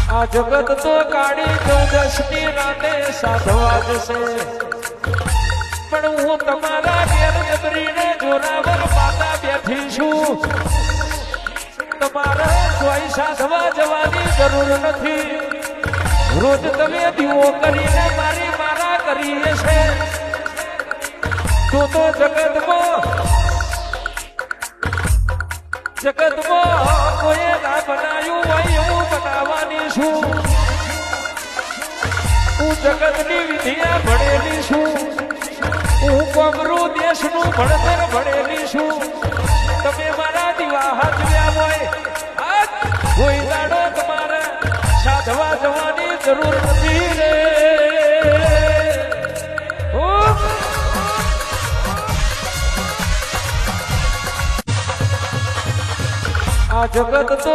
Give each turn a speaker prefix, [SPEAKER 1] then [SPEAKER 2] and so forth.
[SPEAKER 1] આ જગત તો કાળી ચૌદશની રાતે સાધવા જશે, પણ હું તમારા ઘેર જબરીને જોરાવર માતા બેઠી છું. તમારે સોય સાધવા જવાની જરૂર નથી. રોજ તમે દીવો કરીને મારી મારા કરીએ છે. તો જગતમાં કોઈ ના બનાવ્યું હોય એવું બનાવવાની છું. હું જગતની વિધિયા ભણેલી છું. હું કોમરું દેશનું ભણતર ભણેલી છું. તમે મારા દીવા હાથવ્યા હોય આજ કોઈ દાડો તમારે સાધવા જવાની જરૂર નથી રે. આ જગત તો